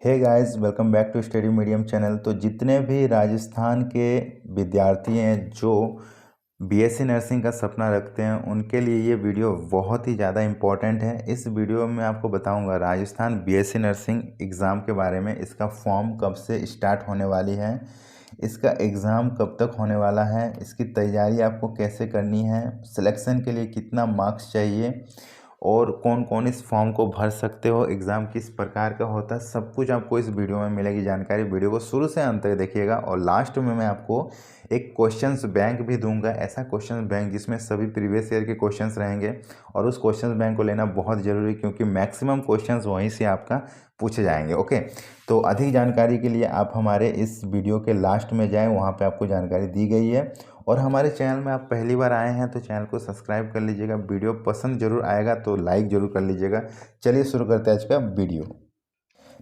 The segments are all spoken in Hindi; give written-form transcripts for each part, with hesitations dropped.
Hey guys, welcome back to Study Medium channel. तो जितने भी राजस्थान के विद्यार्थी हैं जो बीएससी नर्सिंग का सपना रखते हैं उनके लिए ये वीडियो बहुत ही ज़्यादा इम्पॉर्टेंट है। इस वीडियो में आपको बताऊंगा राजस्थान बीएससी नर्सिंग एग्ज़ाम के बारे में। इसका फॉर्म कब से स्टार्ट होने वाली है, इसका एग्ज़ाम कब तक होने वाला है, इसकी तैयारी आपको कैसे करनी है, सिलेक्शन के लिए कितना मार्क्स चाहिए और कौन कौन इस फॉर्म को भर सकते हो, एग्ज़ाम किस प्रकार का होता है, सब कुछ आपको इस वीडियो में मिलेगी जानकारी। वीडियो को शुरू से अंत तक देखिएगा और लास्ट में मैं आपको एक क्वेश्चंस बैंक भी दूंगा, ऐसा क्वेश्चन बैंक जिसमें सभी प्रीवियस ईयर के क्वेश्चंस रहेंगे। और उस क्वेश्चंस बैंक को लेना बहुत ज़रूरी क्योंकि मैक्सिमम क्वेश्चंस वहीं से आपका पूछे जाएंगे। ओके, तो अधिक जानकारी के लिए आप हमारे इस वीडियो के लास्ट में जाएँ, वहाँ पर आपको जानकारी दी गई है। और हमारे चैनल में आप पहली बार आए हैं तो चैनल को सब्सक्राइब कर लीजिएगा। वीडियो पसंद जरूर आएगा तो लाइक जरूर कर लीजिएगा। चलिए शुरू करते हैं आज का वीडियो।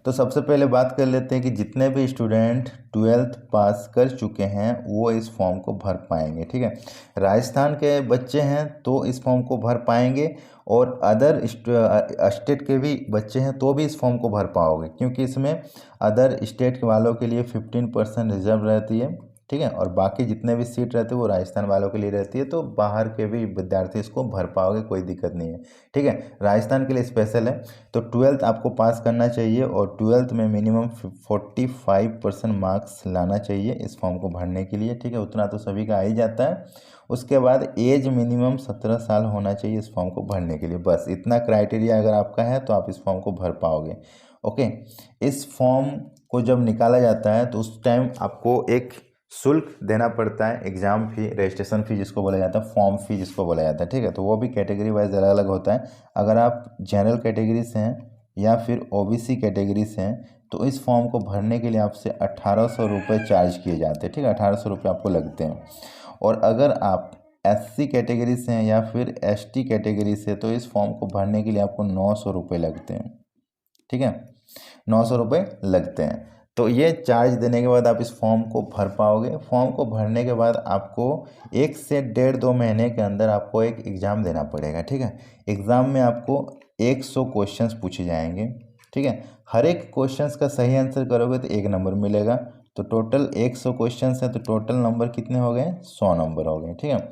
तो सबसे पहले बात कर लेते हैं कि जितने भी स्टूडेंट 12th पास कर चुके हैं वो इस फॉर्म को भर पाएंगे। ठीक है, राजस्थान के बच्चे हैं तो इस फॉर्म को भर पाएंगे और अदर स्टेट के भी बच्चे हैं तो भी इस फॉर्म को भर पाओगे, क्योंकि इसमें अदर स्टेट के वालों के लिए 15% रिजर्व रहती है। ठीक है, और बाकी जितने भी सीट रहते हैं वो राजस्थान वालों के लिए रहती है, तो बाहर के भी विद्यार्थी इसको भर पाओगे, कोई दिक्कत नहीं है। ठीक है, राजस्थान के लिए स्पेशल है। तो 12th आपको पास करना चाहिए और 12th में मिनिमम 45% मार्क्स लाना चाहिए इस फॉर्म को भरने के लिए। ठीक है, उतना तो सभी का आ ही जाता है। उसके बाद एज मिनिमम 17 साल होना चाहिए इस फॉर्म को भरने के लिए। बस इतना क्राइटेरिया अगर आपका है तो आप इस फॉर्म को भर पाओगे। ओके, इस फॉर्म को जब निकाला जाता है तो उस टाइम आपको एक शुल्क देना पड़ता है, एग्ज़ाम फी, रजिस्ट्रेशन फ़ी जिसको बोला जाता है, फॉर्म फ़ी जिसको बोला जाता है। ठीक है, तो वो भी कैटेगरी वाइज अलग अलग होता है। अगर आप जनरल कैटेगरी से हैं या फिर ओबीसी कैटेगरी से हैं तो इस फॉर्म को भरने के लिए आपसे 1800 रुपये चार्ज किए जाते हैं। ठीक है, 1800 रुपये आपको लगते हैं। और अगर आप एससी कैटेगरी से हैं या फिर एसटी कैटेगरी से तो इस फॉर्म को भरने के लिए आपको 900 रुपये लगते हैं। ठीक है, 900 रुपये लगते हैं। तो ये चार्ज देने के बाद आप इस फॉर्म को भर पाओगे। फॉर्म को भरने के बाद आपको 1 से 1.5-2 महीने के अंदर आपको एक एग्ज़ाम देना पड़ेगा। ठीक है, एग्ज़ाम में आपको 100 क्वेश्चंस पूछे जाएंगे। ठीक है, हर एक क्वेश्चंस का सही आंसर करोगे तो 1 नंबर मिलेगा। तो टोटल 100 क्वेश्चंस है तो टोटल नंबर कितने हो गए? 100 नंबर हो गए। ठीक है,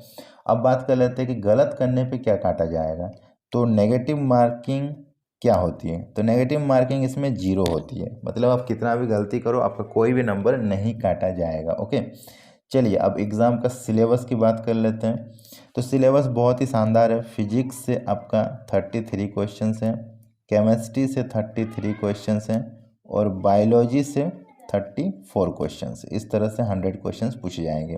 अब बात कर लेते हैं कि गलत करने पे क्या काटा जाएगा। तो नेगेटिव मार्किंग क्या होती है? तो नेगेटिव मार्किंग इसमें 0 होती है, मतलब आप कितना भी गलती करो आपका कोई भी नंबर नहीं काटा जाएगा। ओके, चलिए अब एग्ज़ाम का सिलेबस की बात कर लेते हैं। तो सिलेबस बहुत ही शानदार है। फिजिक्स से आपका 33 क्वेश्चंस हैं, केमिस्ट्री से 33 क्वेश्चंस हैं और बायोलॉजी से 34 क्वेश्चंस। इस तरह से 100 क्वेश्चंस पूछे जाएंगे।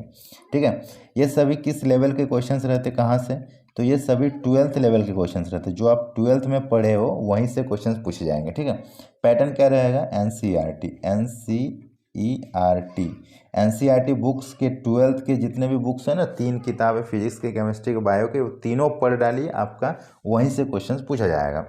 ठीक है, ये सभी किस लेवल के क्वेश्चंस रहते, कहाँ से? तो ये सभी 12th लेवल के क्वेश्चंस रहते हैं, जो आप 12th में पढ़े हो वहीं से क्वेश्चंस पूछे जाएंगे। ठीक है, पैटर्न क्या रहेगा? एनसीईआरटी, एनसीईआरटी बुक्स के 12th के जितने भी बुक्स हैं ना, 3 किताबें फिजिक्स के, केमिस्ट्री के, बायो के, वो तीनों पढ़ डालिए, आपका वहीं से क्वेश्चंस पूछा जाएगा।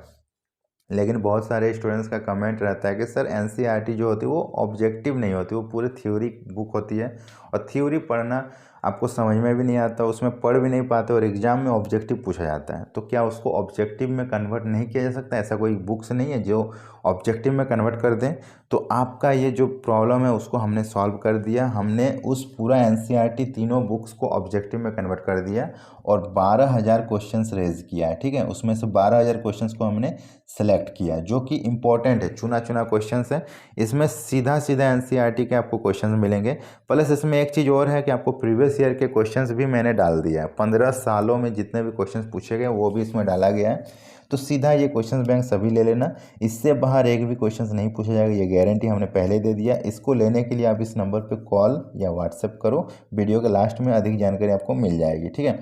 लेकिन बहुत सारे स्टूडेंट्स का कमेंट रहता है कि सर एनसीईआरटी जो होती है वो ऑब्जेक्टिव नहीं होती, वो पूरी थ्योरी बुक होती है और थ्योरी पढ़ना आपको समझ में भी नहीं आता, उसमें पढ़ भी नहीं पाते और एग्ज़ाम में ऑब्जेक्टिव पूछा जाता है। तो क्या उसको ऑब्जेक्टिव में कन्वर्ट नहीं किया जा सकता? ऐसा कोई बुक्स नहीं है जो ऑब्जेक्टिव में कन्वर्ट कर दें? तो आपका ये जो प्रॉब्लम है उसको हमने सॉल्व कर दिया। हमने उस पूरा एनसीईआरटी तीनों बुक्स को ऑब्जेक्टिव में कन्वर्ट कर दिया और 12,000 क्वेश्चंस रेज किया है। ठीक है, उसमें से 12,000 क्वेश्चंस को हमने सेलेक्ट किया जो कि इंपॉर्टेंट है, चुना चुना क्वेश्चंस है। इसमें सीधा सीधा एनसीईआरटी के आपको क्वेश्चंस मिलेंगे। प्लस इसमें एक चीज़ और है कि आपको प्रीवियस ईयर के क्वेश्चंस भी मैंने डाल दिया है। 15 सालों में जितने भी क्वेश्चंस पूछे गए वो भी इसमें डाला गया है। तो सीधा ये क्वेश्चंस बैंक सभी ले लेना, इससे बाहर एक भी क्वेश्चंस नहीं पूछा जाएगा, ये गारंटी हमने पहले ही दे दिया। इसको लेने के लिए आप इस नंबर पे कॉल या व्हाट्सएप करो, वीडियो के लास्ट में अधिक जानकारी आपको मिल जाएगी। ठीक है,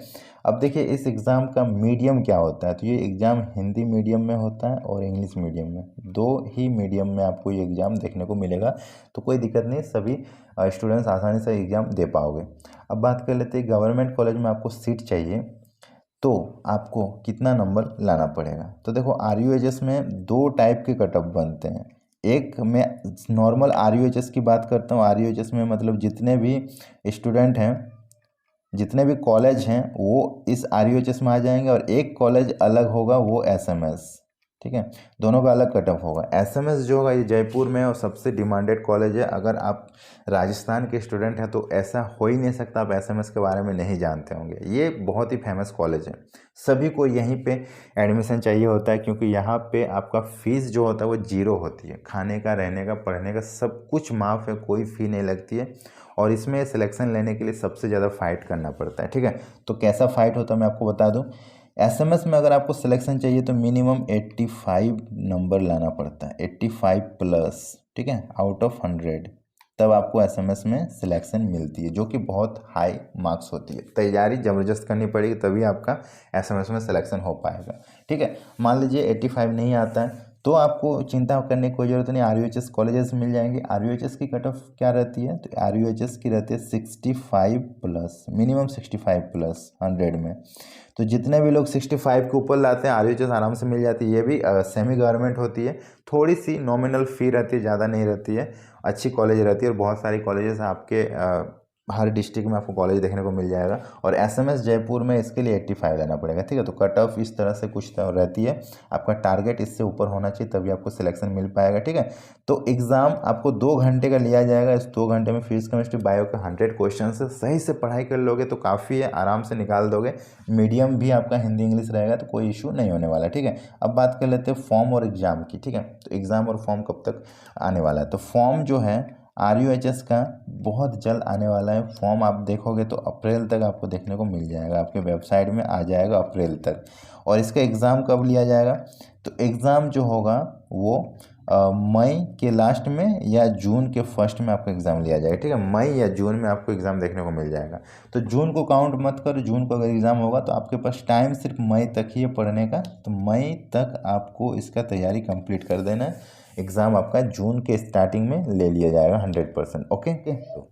अब देखिए इस एग्ज़ाम का मीडियम क्या होता है। तो ये एग्ज़ाम हिंदी मीडियम में होता है और इंग्लिश मीडियम में, 2 ही मीडियम में आपको ये एग्ज़ाम देखने को मिलेगा। तो कोई दिक्कत नहीं, सभी स्टूडेंट्स आसानी से एग्ज़ाम दे पाओगे। अब बात कर लेते हैं गवर्नमेंट कॉलेज में आपको सीट चाहिए तो आपको कितना नंबर लाना पड़ेगा। तो देखो आरयूएचएस में 2 टाइप के कट ऑफ बनते हैं। एक मैं नॉर्मल आरयूएचएस की बात करता हूँ। आरयूएचएस में मतलब जितने भी स्टूडेंट हैं, जितने भी कॉलेज हैं वो इस आरयूएचएस में आ जाएंगे और एक कॉलेज अलग होगा, वो एसएमएस। ठीक है, दोनों का अलग कट ऑफ होगा। एसएमएस जो होगा ये जयपुर में और सबसे डिमांडेड कॉलेज है। अगर आप राजस्थान के स्टूडेंट हैं तो ऐसा हो ही नहीं सकता आप एसएमएस के बारे में नहीं जानते होंगे। ये बहुत ही फेमस कॉलेज है, सभी को यहीं पे एडमिशन चाहिए होता है, क्योंकि यहाँ पे आपका फीस जो होता है वो जीरो होती है। खाने का, रहने का, पढ़ने का सब कुछ माफ़ है, कोई फ़ी नहीं लगती है। और इसमें सिलेक्शन लेने के लिए सबसे ज़्यादा फाइट करना पड़ता है। ठीक है, तो कैसा फाइट होता है मैं आपको बता दूं। एसएमएस में अगर आपको सिलेक्शन चाहिए तो मिनिमम 85 नंबर लाना पड़ता है, 85 प्लस, ठीक है, आउट ऑफ 100, तब आपको एसएमएस में सिलेक्शन मिलती है, जो कि बहुत हाई मार्क्स होती है। तैयारी ज़बरदस्त करनी पड़ेगी तभी आपका एसएमएस में सिलेक्शन हो पाएगा। ठीक है, मान लीजिए 85 नहीं आता है तो आपको चिंता करने की कोई ज़रूरत नहीं, आरयूएचएस कॉलेजेस मिल जाएंगे। आरयूएचएस की कट ऑफ क्या रहती है, तो आरयूएचएस की रहती है 65 प्लस, मिनिमम 65 प्लस 100 में। तो जितने भी लोग 65 के ऊपर लाते हैं आरयूएचएस आराम से मिल जाती है। ये भी सेमी गवर्नमेंट होती है, थोड़ी सी नॉमिनल फ़ी रहती है, ज़्यादा नहीं रहती है, अच्छी कॉलेज रहती है। और बहुत सारी कॉलेजेस आपके हर डिस्ट्रिक्ट में आपको कॉलेज देखने को मिल जाएगा। और एसएमएस जयपुर में इसके लिए 85 लेना पड़ेगा। ठीक है, तो कट ऑफ इस तरह से कुछ रहती है, आपका टारगेट इससे ऊपर होना चाहिए तभी आपको सिलेक्शन मिल पाएगा। ठीक है, तो एग्ज़ाम आपको 2 घंटे का लिया जाएगा। इस 2 घंटे में फिजिक्स, केमिस्ट्री, बायो का 100 क्वेश्चन से सही से पढ़ाई कर लोगे तो काफ़ी है, आराम से निकाल दोगे। मीडियम भी आपका हिंदी इंग्लिश रहेगा तो कोई इशू नहीं होने वाला। ठीक है, अब बात कर लेते हैं फॉर्म और एग्ज़ाम की। ठीक है, तो एग्ज़ाम और फॉर्म कब तक आने वाला है, तो फॉर्म जो है आरयूएचएस का बहुत जल्द आने वाला है। फॉर्म आप देखोगे तो अप्रैल तक आपको देखने को मिल जाएगा, आपके वेबसाइट में आ जाएगा अप्रैल तक। और इसका एग्ज़ाम कब लिया जाएगा, तो एग्ज़ाम जो होगा वो मई के लास्ट में या जून के फर्स्ट में आपका एग्ज़ाम लिया जाएगा। ठीक है, मई या जून में आपको एग्ज़ाम देखने को मिल जाएगा। तो जून को काउंट मत करो, जून को अगर एग्ज़ाम होगा तो आपके पास टाइम सिर्फ मई तक ही है पढ़ने का। तो मई तक आपको इसका तैयारी कंप्लीट कर देना है। एग्ज़ाम आपका जून के स्टार्टिंग में ले लिया जाएगा 100%। ओके,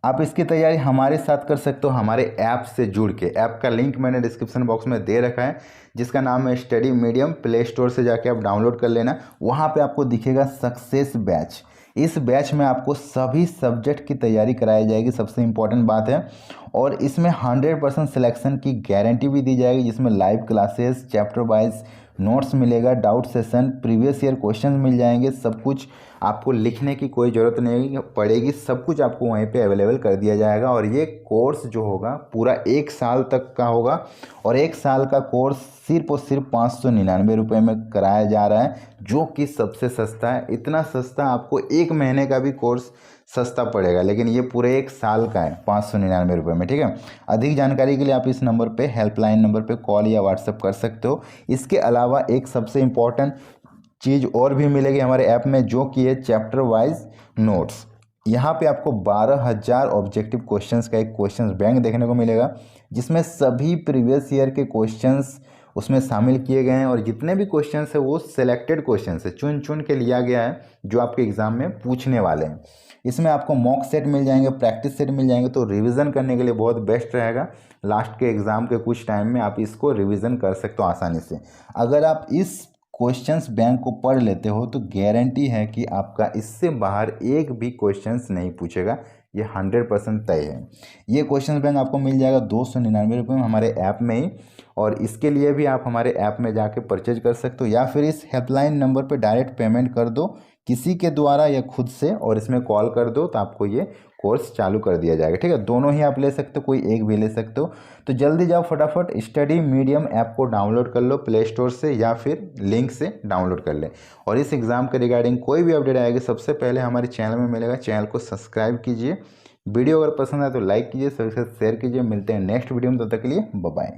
आप इसकी तैयारी हमारे साथ कर सकते हो हमारे ऐप से जुड़ के। ऐप का लिंक मैंने डिस्क्रिप्शन बॉक्स में दे रखा है, जिसका नाम है स्टडी मीडियम। प्ले स्टोर से जाके आप डाउनलोड कर लेना। वहाँ पे आपको दिखेगा सक्सेस बैच। इस बैच में आपको सभी सब्जेक्ट की तैयारी कराई जाएगी, सबसे इम्पॉर्टेंट बात है। और इसमें 100% सिलेक्शन की गारंटी भी दी जाएगी, जिसमें live classes, chapter wise notes मिलेगा, doubt session, previous year question मिल जाएंगे। सब कुछ आपको लिखने की कोई ज़रूरत नहीं पड़ेगी, सब कुछ आपको वहीं पे अवेलेबल कर दिया जाएगा। और ये कोर्स जो होगा पूरा 1 साल तक का होगा। और 1 साल का कोर्स सिर्फ और सिर्फ 599 रुपये में कराया जा रहा है, जो कि सबसे सस्ता है। इतना सस्ता आपको 1 महीने का भी कोर्स सस्ता पड़ेगा, लेकिन ये पूरे 1 साल का है 599 रुपये में। ठीक है, अधिक जानकारी के लिए आप इस नंबर पे, हेल्पलाइन नंबर पे कॉल या व्हाट्सएप कर सकते हो। इसके अलावा एक सबसे इम्पॉर्टेंट चीज़ और भी मिलेगी हमारे ऐप में, जो कि है चैप्टर वाइज नोट्स। यहाँ पे आपको 12,000 ऑब्जेक्टिव क्वेश्चंस का एक क्वेश्चंस बैंक देखने को मिलेगा, जिसमें सभी प्रीवियस ईयर के क्वेश्चंस उसमें शामिल किए गए हैं। और जितने भी क्वेश्चंस है वो सिलेक्टेड क्वेश्चंस है, चुन चुन के लिया गया है, जो आपके एग्जाम में पूछने वाले हैं। इसमें आपको मॉक सेट मिल जाएंगे, प्रैक्टिस सेट मिल जाएंगे, तो रिवीजन करने के लिए बहुत बेस्ट रहेगा। लास्ट के एग्ज़ाम के कुछ टाइम में आप इसको रिवीजन कर सकते हो आसानी से। अगर आप इस क्वेश्चंस बैंक को पढ़ लेते हो तो गारंटी है कि आपका इससे बाहर एक भी क्वेश्चंस नहीं पूछेगा, ये 100% तय है। ये क्वेश्चन बैंक आपको मिल जाएगा 299 रुपये में हमारे ऐप में ही। और इसके लिए भी आप हमारे ऐप में जाके परचेज कर सकते हो, या फिर इस हेल्पलाइन नंबर पे डायरेक्ट पेमेंट कर दो किसी के द्वारा या खुद से, और इसमें कॉल कर दो तो आपको ये कोर्स चालू कर दिया जाएगा। ठीक है, दोनों ही आप ले सकते हो, कोई एक भी ले सकते हो। तो जल्दी जाओ, फटाफट स्टडी मीडियम ऐप को डाउनलोड कर लो प्ले स्टोर से, या फिर लिंक से डाउनलोड कर ले। और इस एग्ज़ाम के रिगार्डिंग कोई भी अपडेट आएगी सबसे पहले हमारे चैनल में मिलेगा। चैनल को सब्सक्राइब कीजिए, वीडियो अगर पसंद आए तो लाइक कीजिए, सबके साथ शेयर कीजिए। मिलते हैं नेक्स्ट वीडियो में, तब तक के लिए बाय बाय।